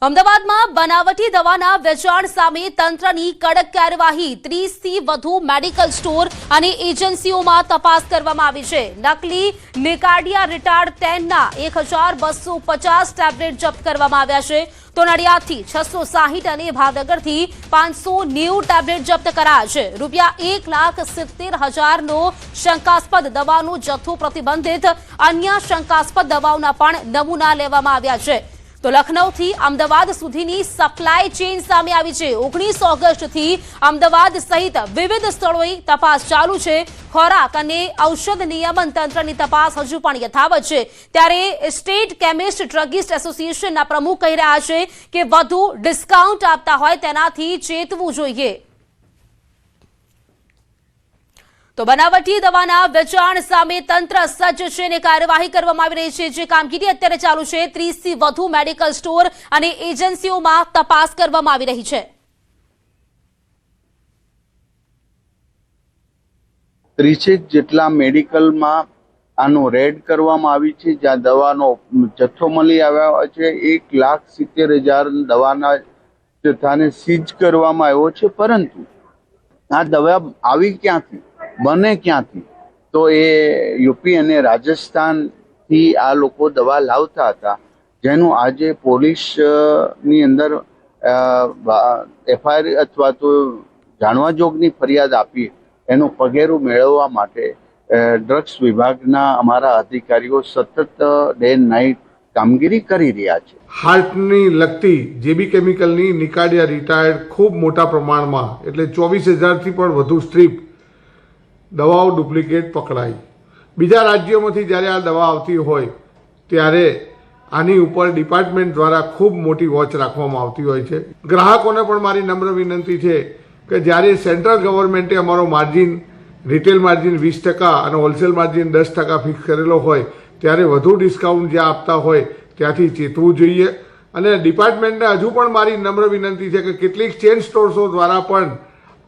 અમદાવાદમાં બનાવટી દવાના વેચાણ સામે તંત્રની કડક કાર્યવાહી 30 થી વધુ મેડિકલ સ્ટોર અને એજન્સીઓમાં તપાસ કરવામાં આવી છે। નકલી નિકાર્ડિયા રિટાર્ડ 10ના 1250 ટેબ્લેટ જપ્ત કરવામાં આવ્યા છે તો નડિયાદથી 660 અને ભાવનગરથી 590 ટેબ્લેટ જપ્ત કરાયા છે। રૂપિયા 1,70,000નો શંકાસ્પદ દવાનો જથ્થો પ્રતિબંધિત અન્ય શંકાસ્પદ દવાઓના પણ નમૂના લેવામાં આવ્યા છે। તો લખનૌથી અમદાવાદ સુધીની સપ્લાય ચેઇન સામે આવી છે। 19 ઓગસ્ટથી અમદાવાદ સહિત વિવિધ સ્થળોએ તપાસ ચાલુ છે। ખોરાક અને ઔષધ નિયમન તંત્રની તપાસ હજુ પણ યથાવત છે। ત્યારે સ્ટેટ કેમિસ્ટ ડ્રગિસ્ટ એસોસિએશનના પ્રમુખ કહી રહ્યા છે કે વધુ ડિસ્કાઉન્ટ આપતા હોય તેનાથી ચેતવું જોઈએ। તો બનાવટી દવાના વેચાણ સામે તંત્ર સજ્જ છે અને કાર્યવાહી કરવામાં આવી રહી છે। જે કામગીરી અત્યારે ચાલુ છે 30 થી વધુ મેડિકલ સ્ટોર અને એજન્સીઓમાં તપાસ કરવામાં આવી રહી છે। 30 જેટલા મેડિકલમાં આનું રેડ કરવામાં આવી છે, જ્યાં દવાનો જથ્થો મળી આવ્યો છે। 1,70,000 દવાના જથ્થાને સીઝ કરવામાં આવ્યો છે, પરંતુ આ દવા આવી ક્યાંથી, બને ક્યાંથી, તો એ યુપી અને રાજસ્થાનથી આ લોકો દવા લાવતા હતા, જેનું આજે પોલીસની અંદર એફઆઈઆર અથવા તો જાણવા જોગની ફરિયાદ આપી એનું પગેરું મેળવવા માટે ડ્રગ્સ વિભાગના અમારા અધિકારીઓ સતત ડે એન્ડ નાઇટ કામગીરી કરી રહ્યા છે। હાર્ટની લગતી જેબી કેમિકલની નિકાર્ડિયા રિટાયર્ડ ખૂબ મોટા પ્રમાણમાં એટલે 24,000થી પણ વધુ સ્ટ્રીપ દવાઓ ડુપ્લિકેટ પકડાઈ। બીજા રાજ્યોમાંથી જ્યારે આ દવા આવતી હોય ત્યારે આની ઉપર ડિપાર્ટમેન્ટ દ્વારા ખૂબ મોટી વોચ રાખવામાં આવતી હોય છે। ગ્રાહકોને પણ મારી નમ્ર વિનંતી છે કે જ્યારે સેન્ટ્રલ ગવર્મેન્ટે અમારો માર્જિન રિટેલ માર્જિન 20% અને હોલસેલ માર્જિન 10% ફિક્સ કરેલો હોય ત્યારે વધુ ડિસ્કાઉન્ટ જ્યાં આપતા હોય ત્યાંથી ચેતવું જોઈએ। અને ડિપાર્ટમેન્ટને હજુ પણ મારી નમ્ર વિનંતી છે કે કેટલીક ચેઇન સ્ટોર્સો દ્વારા પણ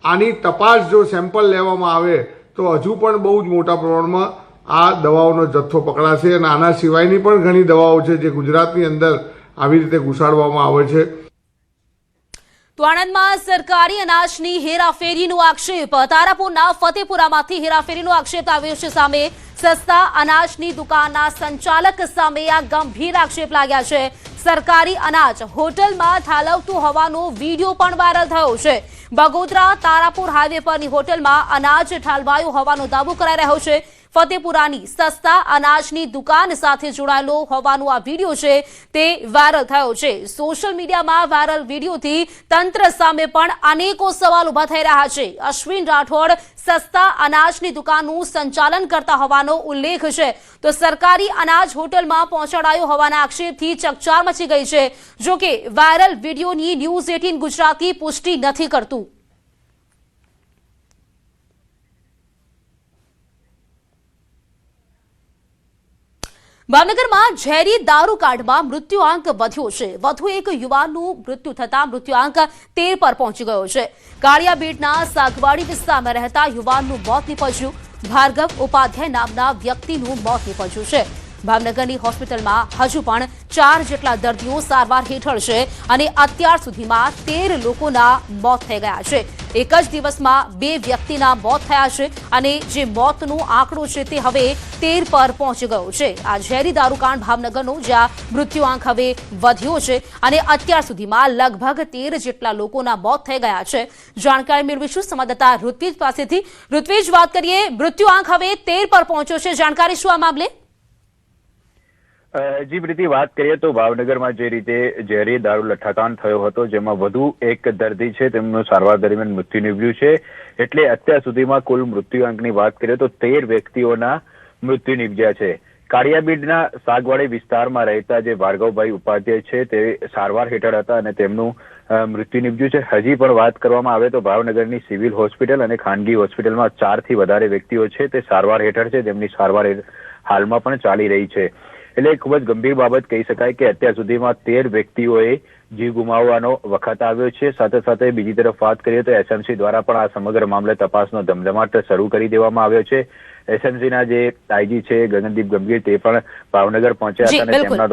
આની તપાસ જો સેમ્પલ લેવામાં આવે તો હજુ પણ બહુ જ મોટા પ્રમાણમાં આ દવાઓનો જથ્થો પકડાશે અને આના સિવાયની પણ ઘણી દવાઓ છે જે ગુજરાતની અંદર આવી રીતે ઘુસાડવામાં આવે છે। તો આણંદમાં સરકારી અનાજની હેરાફેરીનો આક્ષેપ। તારાપુરના ફતેપુરામાંથી હેરાફેરીનો આક્ષેપ આવ્યો છે સામે। સસ્તા અનાજની દુકાનના સંચાલક સામે આ ગંભીર આક્ષેપ લાગ્યા છે। સરકારી અનાજ હોટલમાં ઠાલવતું હોવાનો વિડીયો પણ વાયરલ થયો છે। બગોદરા તારાપુર હાઈવે પરની હોટલમાં અનાજ ઠાલવાયું હોવાનો દાવો કરાઈ રહ્યો છે। ફતેપુરાની સસ્તા અનાજની દુકાન સાથે જોડાયેલો હોવાનો આ વિડીયો છે તે વાયરલ થયો છે। સોશિયલ મીડિયામાં વાયરલ વિડીયોથી તંત્ર સામે પણ અનેકો સવાલ ઉભા થઈ રહ્યા છે। અશ્વિન રાઠોડ સસ્તા અનાજની દુકાનનું સંચાલન કરતા હોવાનો ઉલ્લેખ છે, તો સરકારી અનાજ હોટલમાં પહોંચાડાયો હોવાના આક્ષેપથી ચકચાર મચી ગઈ છે। જોકે વાયરલ વિડીયોની ન્યૂઝ 18 ગુજરાતી પુષ્ટિ નથી કરતું। ભાવનગરમાં ઝેરી દારૂ કાંડમાં મૃત્યુઆંક વધ્યો છે। વધુ એક યુવાનનું મૃત્યુ થતા મૃત્યુઆંક 13 પર પહોંચી ગયો છે। કાળિયાબીડના સાગવાડી વિસ્તારમાં રહેતા યુવાનનું મોત નીપજ્યું। ભાર્ગવ ઉપાધ્યાય નામના વ્યક્તિનું મોત નીપજ્યું છે। ભાવનગરની હોસ્પિટલમાં હજુ પણ 4 જેટલા દર્દીઓ સારવાર હેઠળ છે અને અત્યાર સુધીમાં 13 લોકોના મોત થઈ ગયા છે। એક જ દિવસમાં 2 વ્યક્તિના મોત થયા છે અને જે મોતનો આંકડો છે તે હવે 13 પર પહોંચી ગયો છે। આ ઝેરી દારૂકાંડ ભાવનગરનો જ્યાં મૃત્યુઆંક હવે વધ્યો છે અને અત્યાર સુધીમાં લગભગ 13 જેટલા લોકોના મોત થઈ ગયા છે। જાણકારી મેળવીશું સંવાદદાતા ઋત્વિજ પાસેથી। ઋત્વિજ, વાત કરીએ, મૃત્યુઆંક હવે 13 પર પહોંચ્યો છે, જાણકારી શું આ મામલે? જી પ્રીતિ, વાત કરીએ તો ભાવનગરમાં જે રીતે ઝેરી દારૂ લઠ્ઠાકાંડ થયો હતો જેમાં વધુ એક દર્દી છે તેમનું સારવાર દરમિયાન મૃત્યુ નીપજ્યું છે, એટલે અત્યાર સુધીમાં કુલ મૃત્યુઆંકની વાત કરીએ તો 13 વ્યક્તિઓના મૃત્યુ નીપજ્યા છે। કાળિયાબીડના સાગવાડી વિસ્તારમાં રહેતા જે ભાર્ગવભાઈ ઉપાધ્યાય છે તે સારવાર હેઠળ હતા અને તેમનું મૃત્યુ નીપજ્યું છે। હજી પણ વાત કરવામાં આવે તો ભાવનગરની સિવિલ હોસ્પિટલ અને ખાનગી હોસ્પિટલમાં 4 થી વધારે વ્યક્તિઓ છે તે સારવાર હેઠળ છે, તેમની સારવાર હાલમાં પણ ચાલી રહી છે। એટલે ખૂબ જ ગંભીર બાબત કહી શકાય કે અત્યાર સુધીમાં 13 વ્યક્તિઓએ જીવ ગુમાવવાનો વખત આવ્યો છે। સાથે સાથે બીજી તરફ વાત કરીએ તો એસએમસી દ્વારા પણ આ સમગ્ર મામલે તપાસનો ધમધમાટ શરૂ કરી દેવામાં આવ્યો છે। એસએમસીના જે આઈજી છે ગગનદીપ ગંભીર તે પણ ભાવનગર પહોંચ્યા હતા અને તેમના